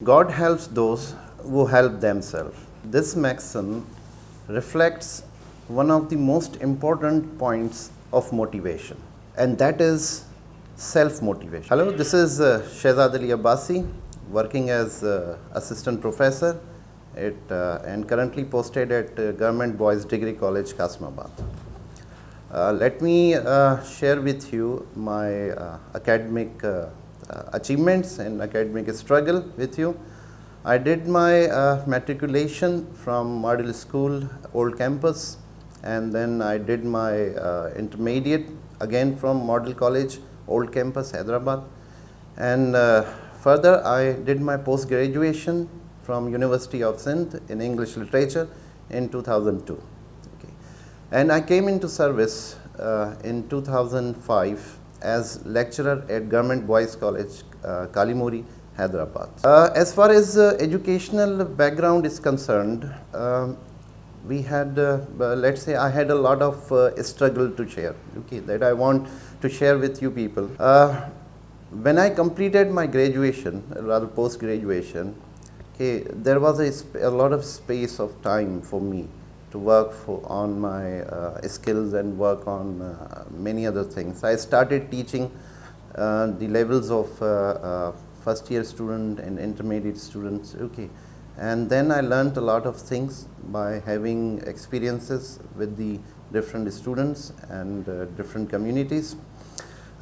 God helps those who help themselves. This maxim reflects one of the most important points of motivation, and that is self-motivation. Hello, this is Shehzad Ali Abbasi, working as assistant professor and currently posted at Government Boys Degree College, Kasmabad. Let me share with you my academic achievements and academic struggle with you. I did my matriculation from Model School, Old Campus, and then I did my intermediate again from Model College, Old Campus, Hyderabad. And further, I did my post-graduation from University of Sindh in English Literature in 2002. Okay. And I came into service in 2005 as lecturer at Government Boys College, Kalimuri, Hyderabad. As far as educational background is concerned, we had, let's say, I had a lot of struggle to share, okay, that I want to share with you people. When I completed my graduation, rather post-graduation, okay, there was a lot of space of time for me to work on my skills and work on many other things. I started teaching the levels of first year student and intermediate students, okay, and then I learned a lot of things by having experiences with the different students and different communities.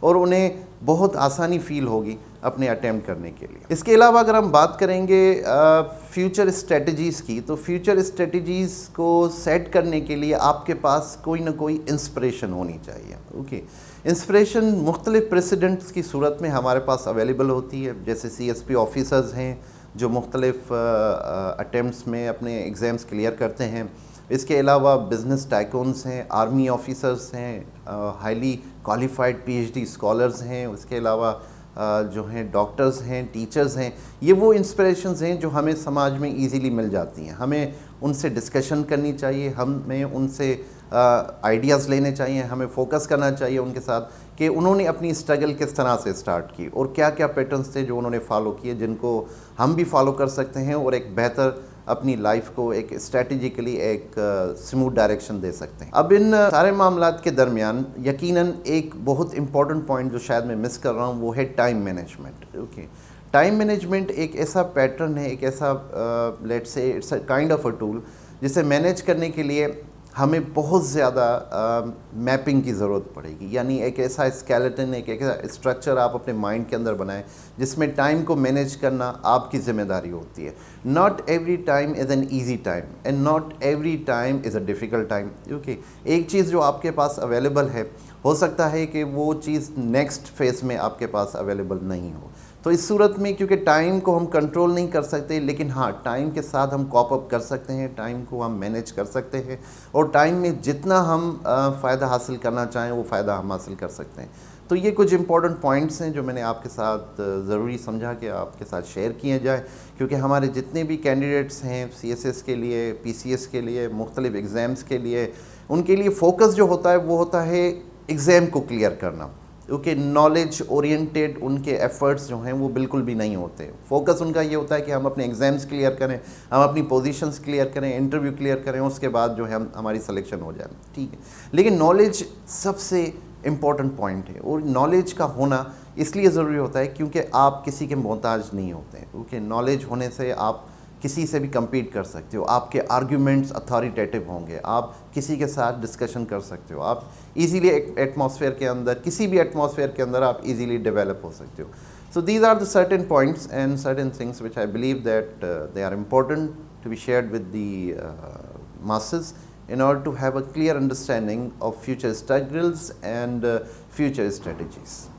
اور انہیں بہت آسانی فیل ہوگی اپنے attempt کرنے کے لیے. اس کے علاوہ اگر ہم بات کریں گے فیوچر اسٹریٹجیز کی, تو فیوچر اسٹریٹجیز کو سیٹ کرنے کے لیے آپ کے پاس کوئی نہ کوئی انسپریشن ہونی چاہیے. اوکے, انسپریشن مختلف پریسیڈنٹس کی صورت میں ہمارے پاس اویلیبل ہوتی ہے, جیسے سی ایس پی آفیسرز ہیں جو مختلف اٹیمپٹس میں اپنے ایگزامس کلیئر کرتے ہیں. اس کے علاوہ بزنس ٹائکونس ہیں, آرمی آفیسرز ہیں, highly qualified P H D scholars ہیں, اس کے علاوہ جو ہیں ڈاکٹرز ہیں, ٹیچرز ہیں. یہ وہ انسپریشنز ہیں جو ہمیں سماج میں ایزیلی مل جاتی ہیں. ہمیں ان سے ڈسکشن کرنی چاہیے, ہمیں ان سے آئیڈیاز لینے چاہیے, ہمیں فوکس کرنا چاہیے ان کے ساتھ کہ انہوں نے اپنی اسٹرگل کس طرح سے اسٹارٹ کی اور کیا کیا پیٹرنز تھے جو انہوں نے فالو کیے, جن کو ہم بھی فالو کر سکتے ہیں اور ایک بہتر اپنی لائف کو ایک اسٹریٹجیکلی ایک سموتھ ڈائریکشن دے سکتے ہیں. اب ان سارے معاملات کے درمیان یقیناً ایک بہت امپورٹنٹ پوائنٹ جو شاید میں مس کر رہا ہوں وہ ہے time management. Okay, time management ایک ایسا پیٹرن ہے, ایک ایسا لیٹس سے it's a kind of a tool جسے مینیج کرنے کے لیے ہمیں بہت زیادہ میپنگ کی ضرورت پڑے گی. یعنی ایک ایسا اسکیلیٹن, ایک ایسا اسٹرکچر آپ اپنے مائنڈ کے اندر بنائیں جس میں ٹائم کو مینیج کرنا آپ کی ذمہ داری ہوتی ہے. Not every time is an easy time and not every time is a difficult time. کیونکہ ایک چیز جو آپ کے پاس اویلیبل ہے ہو سکتا ہے کہ وہ چیز نیکسٹ فیز میں آپ کے پاس اویلیبل نہیں ہو. تو اس صورت میں کیونکہ ٹائم کو ہم کنٹرول نہیں کر سکتے, لیکن ہاں ٹائم کے ساتھ ہم کوپ اپ کر سکتے ہیں, ٹائم کو ہم مینیج کر سکتے ہیں اور ٹائم میں جتنا ہم فائدہ حاصل کرنا چاہیں وہ فائدہ ہم حاصل کر سکتے ہیں. تو یہ کچھ امپورٹنٹ پوائنٹس ہیں جو میں نے آپ کے ساتھ ضروری سمجھا کہ آپ کے ساتھ شیئر کیے جائیں, کیونکہ ہمارے جتنے بھی کینڈیڈیٹس ہیں سی ایس ایس کے لیے, پی سی ایس کے لیے, مختلف ایگزامس کے لیے, ان کے لیے فوکس جو ہوتا ہے وہ ہوتا ہے ایگزام کو کلیئر کرنا. کیونکہ نالج اورینٹیڈ ان کے ایفرٹس جو ہیں وہ بالکل بھی نہیں ہوتے. فوکس ان کا یہ ہوتا ہے کہ ہم اپنے ایگزامس کلیئر کریں, ہم اپنی پوزیشنس کلیئر کریں, انٹرویو کلیئر کریں, اس کے بعد جو ہے ہماری سلیکشن ہو جائے. ٹھیک ہے, لیکن نالج سب سے امپورٹنٹ پوائنٹ ہے, اور نالج کا ہونا اس لیے ضروری ہوتا ہے کیونکہ آپ کسی کے محتاج نہیں ہوتے. کیونکہ نالج ہونے سے آپ کسی سے بھی کمپیٹ کر سکتے ہو, آپ کے آرگیومنٹس اتھارٹیٹیو ہوں گے, آپ کسی کے ساتھ ڈسکشن کر سکتے ہو, آپ ایزیلی ایٹماسفیئر کے اندر, کسی بھی ایٹماسفیئر کے اندر آپ ایزیلی ڈیولپ ہو سکتے ہو. So these are the certain points and certain things which I believe that they are important to be shared with the masses in order to have a clear understanding of future struggles and future strategies.